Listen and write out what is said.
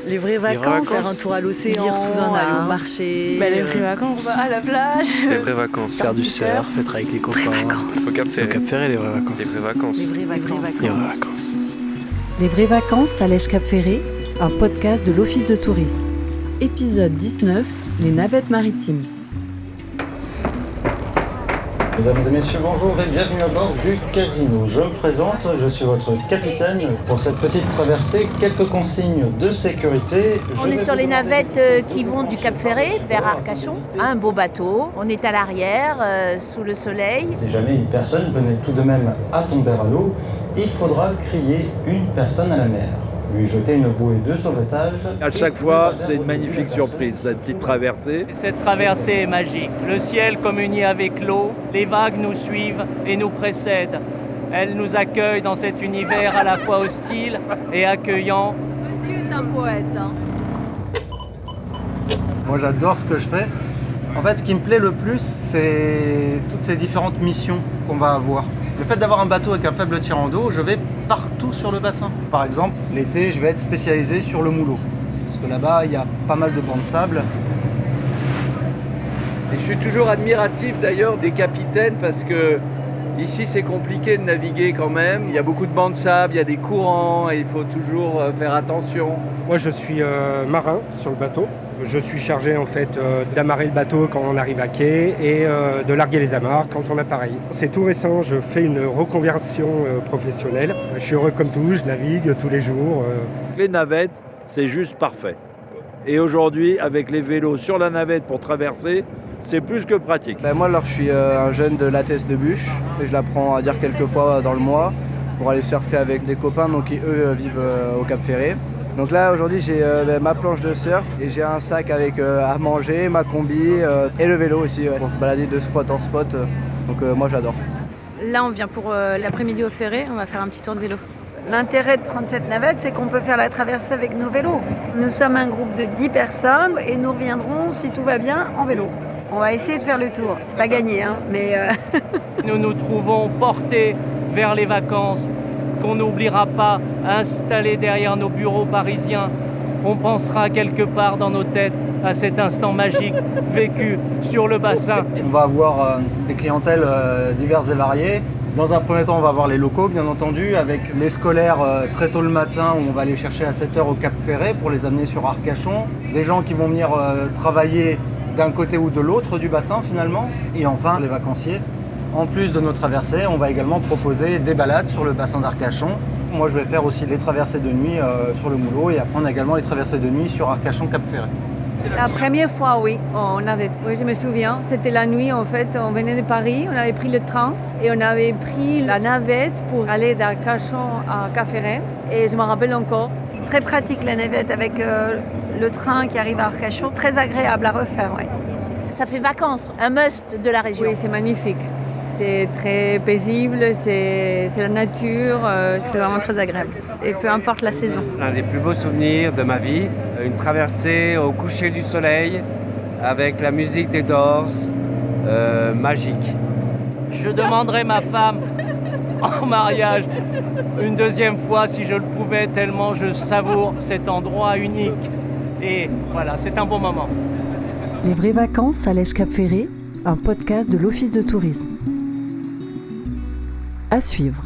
Les vraies vacances, faire un tour à l'océan, lire sous un aller au marché. Les vraies vacances. On va à la plage. Les vraies vacances. Faire du surf, être avec les copains. Au Cap Ferré. Au Cap Ferré, les vraies vacances. Les vraies vacances. Les vraies vacances. Les vraies vacances. Les vraies vacances à l'Èche Cap Ferré, un podcast de l'Office de tourisme. Épisode 19, les navettes maritimes. Mesdames et messieurs, bonjour et bienvenue à bord du Casino. Je me présente, je suis votre capitaine. Pour cette petite traversée, quelques consignes de sécurité. On est sur les navettes qui vont du Cap Ferré vers Arcachon. Un beau bateau, on est à l'arrière, sous le soleil. Si jamais une personne venait tout de même à tomber à l'eau, il faudra crier une personne à la mer. Lui jeter une bouée de sauvetage. À chaque fois, c'est une magnifique surprise, cette petite traversée. Cette traversée est magique. Le ciel communie avec l'eau, les vagues nous suivent et nous précèdent. Elles nous accueillent dans cet univers à la fois hostile et accueillant. Monsieur est un poète. Moi j'adore ce que je fais. En fait, ce qui me plaît le plus, c'est toutes ces différentes missions qu'on va avoir. Le fait d'avoir un bateau avec un faible tirant d'eau, je vais partout sur le bassin. Par exemple, l'été, je vais être spécialisé sur le Moulot. Parce que là-bas, il y a pas mal de bancs de sable. Et je suis toujours admiratif d'ailleurs des capitaines parce que ici c'est compliqué de naviguer quand même. Il y a beaucoup de bancs de sable, il y a des courants et il faut toujours faire attention. Moi je suis marin sur le bateau. Je suis chargé en fait d'amarrer le bateau quand on arrive à quai et de larguer les amarres quand on appareille. C'est tout récent, je fais une reconversion professionnelle. Je suis heureux comme tout, je navigue tous les jours. Les navettes, c'est juste parfait. Et aujourd'hui, avec les vélos sur la navette pour traverser, c'est plus que pratique. Moi alors je suis un jeune de l'ATS de Bûche et je l'apprends à dire quelques fois dans le mois pour aller surfer avec des copains donc, qui eux vivent au Cap Ferré. Donc là aujourd'hui j'ai ma planche de surf et j'ai un sac avec à manger, ma combi et le vélo aussi pour se balader de spot en spot. Donc moi j'adore. Là on vient pour l'après-midi au ferré, on va faire un petit tour de vélo. L'intérêt de prendre cette navette, c'est qu'on peut faire la traversée avec nos vélos. Nous sommes un groupe de 10 personnes et nous reviendrons, si tout va bien, en vélo. On va essayer de faire le tour. C'est pas gagné, mais... Nous nous trouvons portés vers les vacances qu'on n'oubliera pas, installés derrière nos bureaux parisiens. On pensera quelque part dans nos têtes à cet instant magique vécu sur le bassin. On va avoir des clientèles diverses et variées. Dans un premier temps, on va avoir les locaux, bien entendu, avec les scolaires très tôt le matin, où on va les chercher à 7h au Cap Ferré pour les amener sur Arcachon. Des gens qui vont venir travailler d'un côté ou de l'autre du bassin, finalement. Et enfin, les vacanciers. En plus de nos traversées, on va également proposer des balades sur le bassin d'Arcachon. Moi, je vais faire aussi les traversées de nuit sur le Moulot et après, on a également les traversées de nuit sur Arcachon-Cap Ferré. La première fois, oui, je me souviens. C'était la nuit, en fait, on venait de Paris, on avait pris le train et on avait pris la navette pour aller d'Arcachon à Cap Ferré. Et je me rappelle encore. Très pratique la navette avec le train qui arrive à Arcachon. Très agréable à refaire, oui. Ça fait vacances, un must de la région. Oui, c'est magnifique. C'est très paisible, c'est la nature, c'est vraiment très agréable. Et peu importe la saison. L'un des plus beaux souvenirs de ma vie, une traversée au coucher du soleil avec la musique des Doors, magique. Je demanderai ma femme en mariage une deuxième fois si je le pouvais, tellement je savoure cet endroit unique. Et voilà, c'est un bon moment. Les vraies vacances à l'Èche Cap Ferré, un podcast de l'Office de tourisme. À suivre.